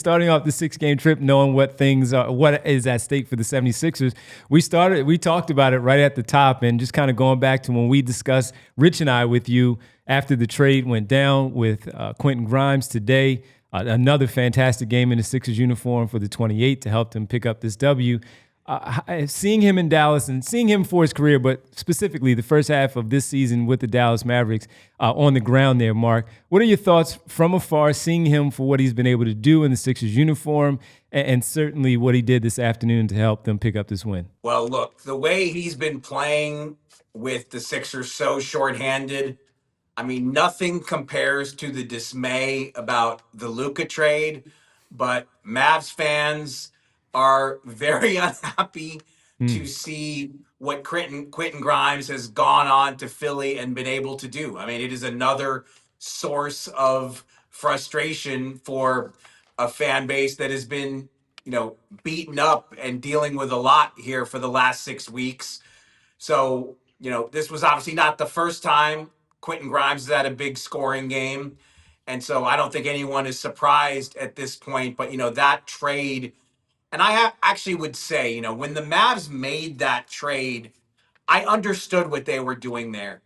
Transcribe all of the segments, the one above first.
starting off the 6-game trip knowing what is at stake for the 76ers. We talked about it right at the top, and just kind of going back to when we discussed, Rich and I, with you after the trade went down with Quentin Grimes today. Another fantastic game in the Sixers uniform for the 28 to help them pick up this W. Seeing him in Dallas and seeing him for his career, but specifically the first half of this season with the Dallas Mavericks on the ground there, Mark, what are your thoughts from afar, seeing him for what he's been able to do in the Sixers uniform, and certainly what he did this afternoon to help them pick up this win? Well, look, the way he's been playing with the Sixers so shorthanded, I mean, nothing compares to the dismay about the Luka trade, but Mavs fans are very unhappy to see what Quentin Grimes has gone on to Philly and been able to do. I mean, it is another source of frustration for a fan base that has been, beaten up and dealing with a lot here for the last 6 weeks. So, this was obviously not the first time Quentin Grimes has had a big scoring game. And so I don't think anyone is surprised at this point. But, that trade, and I actually would say, when the Mavs made that trade, I understood what they were doing there.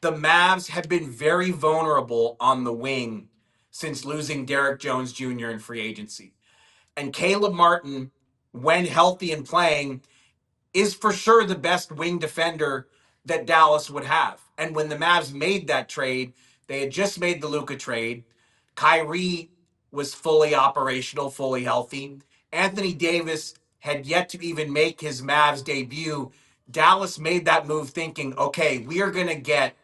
The Mavs have been very vulnerable on the wing since losing Derek Jones Jr. in free agency. And Caleb Martin, when healthy and playing, is for sure the best wing defender that Dallas would have. And when the Mavs made that trade, they had just made the Luka trade. Kyrie was fully operational, fully healthy. Anthony Davis had yet to even make his Mavs debut. Dallas made that move thinking, okay, we are going to get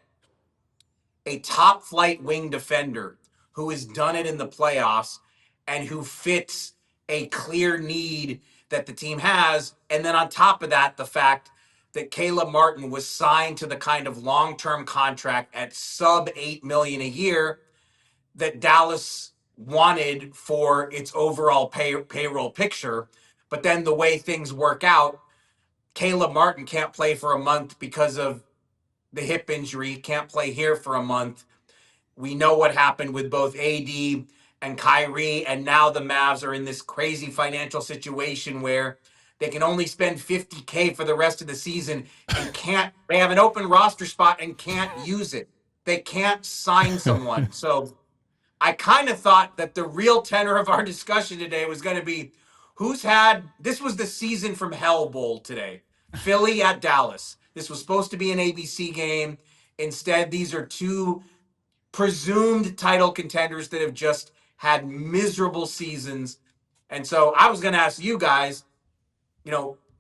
a top flight wing defender who has done it in the playoffs and who fits a clear need that the team has. And then on top of that, the fact that Caleb Martin was signed to the kind of long-term contract at sub $8 million a year that Dallas wanted for its overall payroll picture. But then the way things work out, Caleb Martin can't play for a month because of the hip injury, can't play here for a month. We know what happened with both AD and Kyrie, and now the Mavs are in this crazy financial situation where they can only spend $50K for the rest of the season and they have an open roster spot and can't use it. They can't sign someone. So I kind of thought that the real tenor of our discussion today was going to be this was the season from hell bowl today. Philly at Dallas. This was supposed to be an ABC game. Instead, these are two presumed title contenders that have just had miserable seasons. And so I was going to ask you guys,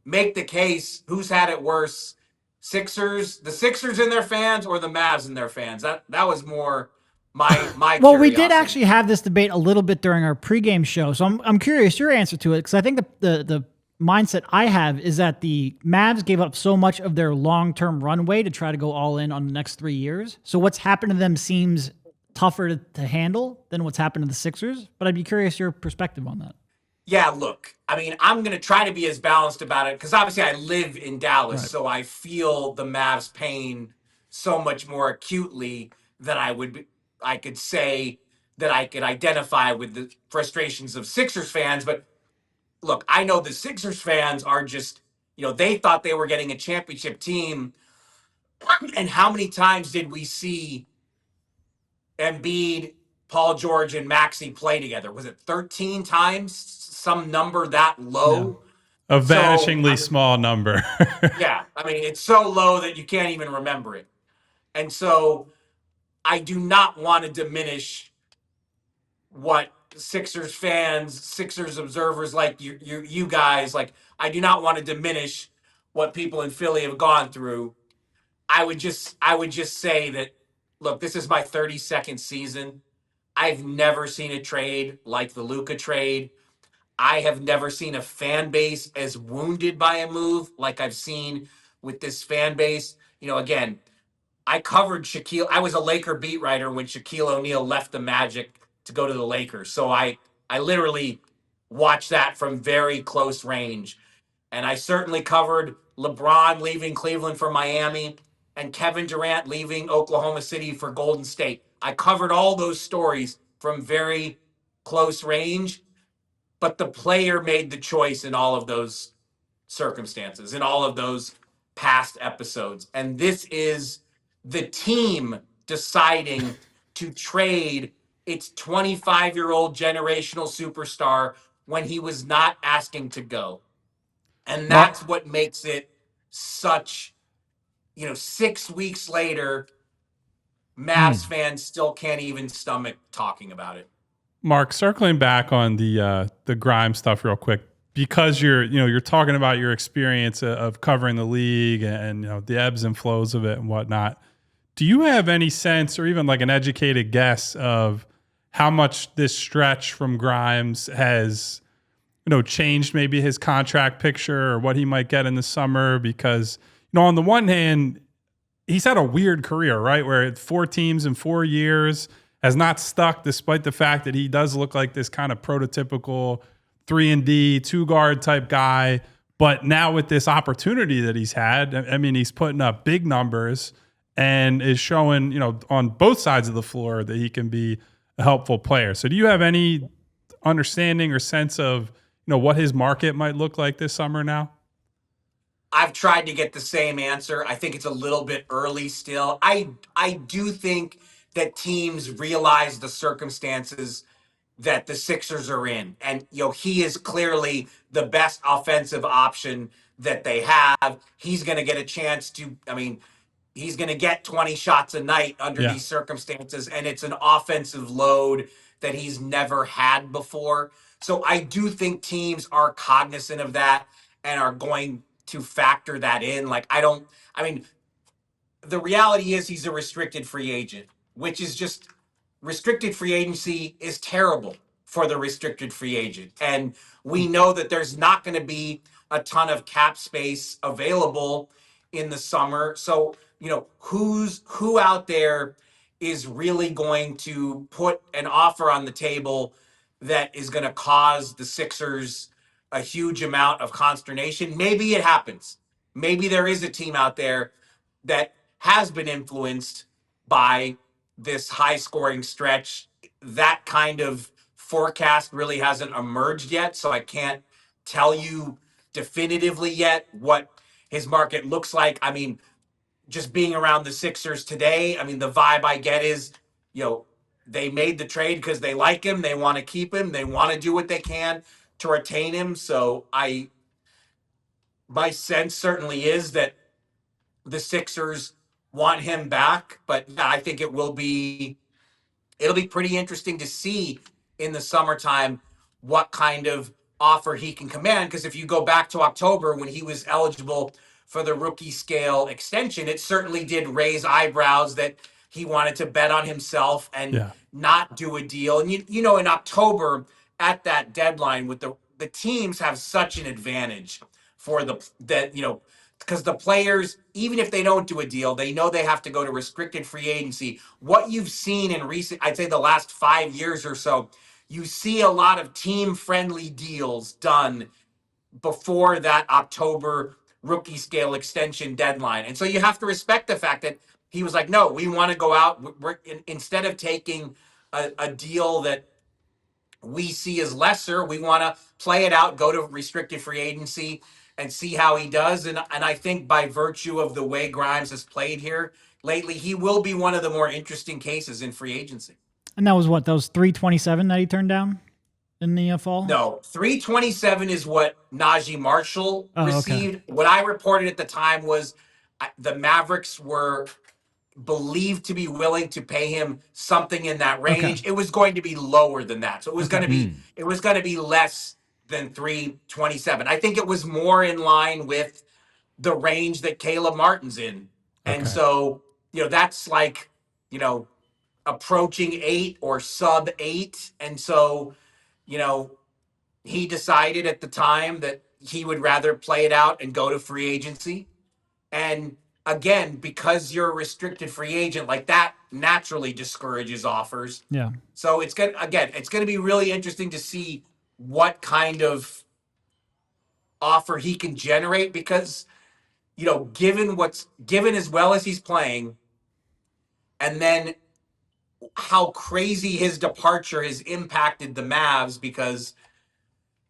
make the case, who's had it worse? The Sixers and their fans, or the Mavs and their fans? That was more my well, curiosity. We did actually have this debate a little bit during our pregame show. So I'm curious your answer to it, because I think the mindset I have is that the Mavs gave up so much of their long-term runway to try to go all in on the next 3 years. So what's happened to them seems tougher to handle than what's happened to the Sixers. But I'd be curious your perspective on that. Yeah, look, I mean, I'm going to try to be as balanced about it because obviously I live in Dallas, right. So I feel the Mavs' pain so much more acutely than I could say that I could identify with the frustrations of Sixers fans. But look, I know the Sixers fans are just, they thought they were getting a championship team. And how many times did we see Embiid, Paul George, and Maxey play together? Was it 13 times? Some number that low? No. A vanishingly small number. Yeah. I mean, it's so low that you can't even remember it. And so I do not want to diminish what Sixers fans, Sixers observers like you guys, like, I do not want to diminish what people in Philly have gone through. I would just say that, look, this is my 32nd season. I've never seen a trade like the Luka trade. I have never seen a fan base as wounded by a move like I've seen with this fan base. Again, I covered Shaquille. I was a Laker beat writer when Shaquille O'Neal left the Magic to go to the Lakers. So I literally watched that from very close range. And I certainly covered LeBron leaving Cleveland for Miami and Kevin Durant leaving Oklahoma City for Golden State. I covered all those stories from very close range. but the player made the choice in all of those circumstances, in all of those past episodes. And this is the team deciding to trade its 25-year-old generational superstar when he was not asking to go. And Mark, that's what makes it such, 6 weeks later, Mavs fans still can't even stomach talking about it. Mark, circling back on the Grimes stuff real quick, because you're talking about your experience of covering the league and the ebbs and flows of it and whatnot. Do you have any sense or even like an educated guess of how much this stretch from Grimes has changed maybe his contract picture or what he might get in the summer? Because on the one hand, he's had a weird career, right? Where 4 teams in 4 years has not stuck, despite the fact that he does look like this kind of prototypical 3-and-D, 2-guard type guy. But now with this opportunity that he's had, I mean, he's putting up big numbers and is showing, on both sides of the floor that he can be a helpful player. So do you have any understanding or sense of, what his market might look like this summer now? I've tried to get the same answer. I think it's a little bit early still. I do think that teams realize the circumstances that the Sixers are in. And, he is clearly the best offensive option that they have. He's going to get a chance to, he's going to get 20 shots a night under these circumstances. And it's an offensive load that he's never had before. So I do think teams are cognizant of that and are going to factor that in. The reality is he's a restricted free agent, which is just restricted free agency is terrible for the restricted free agent. And we know that there's not going to be a ton of cap space available in the summer. So, who out there is really going to put an offer on the table that is going to cause the Sixers a huge amount of consternation? Maybe it happens. Maybe there is a team out there that has been influenced by this high scoring stretch. That kind of forecast really hasn't emerged yet, so I can't tell you definitively yet what his market looks like. Just being around the Sixers today, the vibe I get is, they made the trade because they like him, they want to keep him, they want to do what they can to retain him. So my sense certainly is that the Sixers want him back, but yeah, I think it'll be pretty interesting to see in the summertime what kind of offer he can command. Because if you go back to October when he was eligible for the rookie scale extension, it certainly did raise eyebrows that he wanted to bet on himself and not do a deal. And in October at that deadline, with the teams have such an advantage for because the players, even if they don't do a deal, they know they have to go to restricted free agency. What you've seen in recent, I'd say the last 5 years or so, you see a lot of team-friendly deals done before that October rookie scale extension deadline. And so you have to respect the fact that he was like, no, we want to go out. Instead of taking a deal that we see as lesser, we want to play it out, go to restricted free agency and see how he does. And I think by virtue of the way Grimes has played here lately, he will be one of the more interesting cases in free agency. And that was what? That was 327 that he turned down in the fall? No, 327 is what Najee Marshall received. Okay. What I reported at the time was the Mavericks were believed to be willing to pay him something in that range. Okay. It was going to be lower than that. So it was going to be less than 327. I think it was more in line with the range that Caleb Martin's in. Okay. And so, that's like, approaching 8 or sub 8. And so, he decided at the time that he would rather play it out and go to free agency. And again, because you're a restricted free agent, like that naturally discourages offers. Yeah. So it's going to be really interesting to see what kind of offer he can generate, because, given as well as he's playing, and then how crazy his departure has impacted the Mavs, because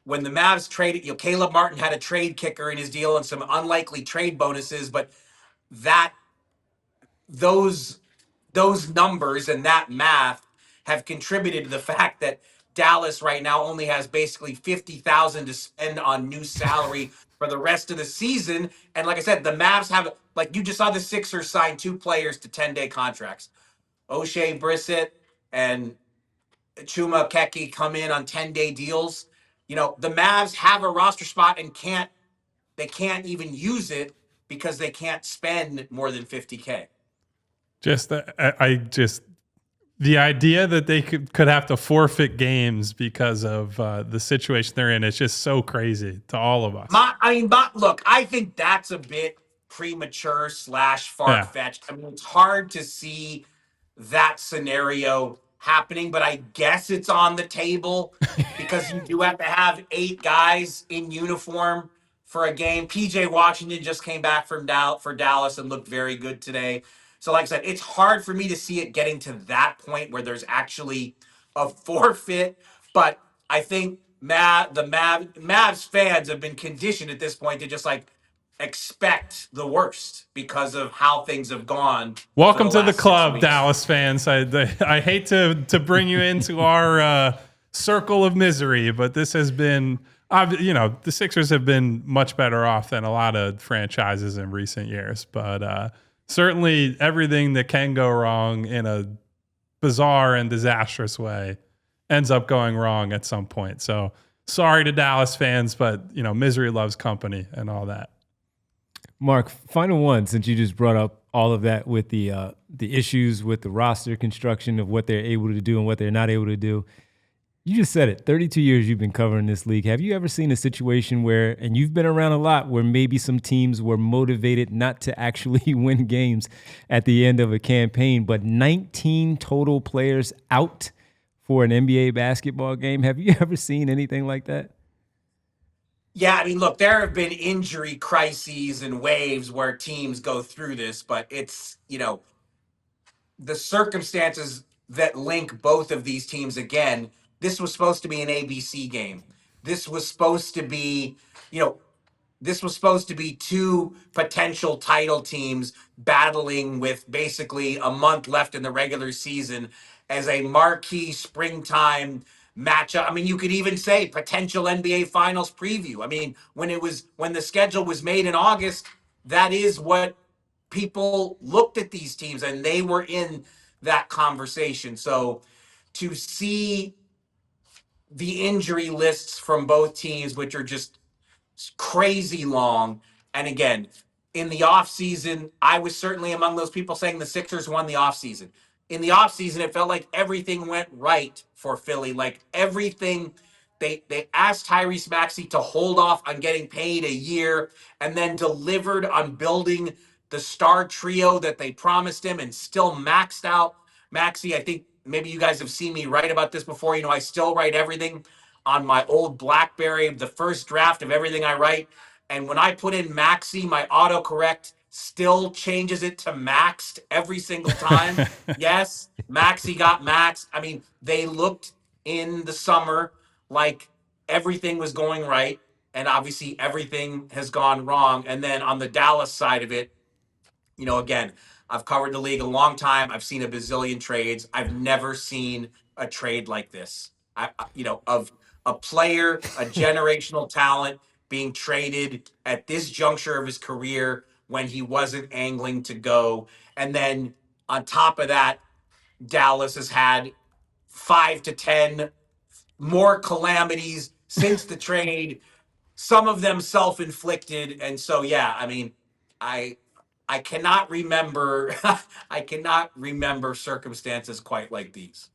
when the Mavs traded, Caleb Martin had a trade kicker in his deal and some unlikely trade bonuses, but that those numbers and that math have contributed to the fact that Dallas right now only has basically 50,000 to spend on new salary for the rest of the season. And like I said, the Mavs have, like you just saw the Sixers sign 2 players to 10-day contracts. O'Shea Brissett and Chuma Keki come in on 10-day deals. The Mavs have a roster spot and can't even use it because they can't spend more than 50K. The idea that they could have to forfeit games because of the situation they're in, it's just so crazy to all of us. Look, I think that's a bit premature / far-fetched. I mean, it's hard to see that scenario happening, but I guess it's on the table because you do have to have 8 guys in uniform for a game. PJ Washington just came back for Dallas and looked very good today. So like I said, it's hard for me to see it getting to that point where there's actually a forfeit, but I think Mavs fans have been conditioned at this point to just like expect the worst because of how things have gone. Welcome to the club, Dallas fans. I hate to bring you into our circle of misery, but this has been, the Sixers have been much better off than a lot of franchises in recent years. But certainly everything that can go wrong in a bizarre and disastrous way ends up going wrong at some point. So sorry to Dallas fans, but misery loves company and all that. Mark, final one, since you just brought up all of that with the issues with the roster construction of what they're able to do and what they're not able to do. You just said it, 32 years you've been covering this league. Have you ever seen a situation where, and you've been around a lot, where maybe some teams were motivated not to actually win games at the end of a campaign, but 19 total players out for an NBA basketball game? Have you ever seen anything like that? Yeah, I mean, look, there have been injury crises and waves where teams go through this, but it's, the circumstances that link both of these teams again. This was supposed to be an ABC game. This was supposed to be, this was supposed to be 2 potential title teams battling with basically a month left in the regular season as a marquee springtime matchup. I mean, you could even say potential NBA Finals preview. I mean, when the schedule was made in August, that is what people looked at these teams, and they were in that conversation. So to see the injury lists from both teams, which are just crazy long, and again, in the offseason, I was certainly among those people saying the Sixers won the offseason. In the offseason, it felt like everything went right for Philly. Like everything, they asked Tyrese Maxey to hold off on getting paid a year and then delivered on building the star trio that they promised him and still maxed out Maxey. I think maybe you guys have seen me write about this before. I still write everything on my old BlackBerry, the first draft of everything I write. And when I put in Maxey, my autocorrect still changes it to maxed every single time. Yes, Maxey got maxed. I mean, they looked in the summer like everything was going right. And obviously everything has gone wrong. And then on the Dallas side of it, again, I've covered the league a long time. I've seen a bazillion trades. I've never seen a trade like this. Of a player, a generational talent being traded at this juncture of his career when he wasn't angling to go. And then on top of that, Dallas has had 5 to 10 more calamities since the trade, some of them self-inflicted. And so, yeah, I mean, I cannot remember I cannot remember circumstances quite like these.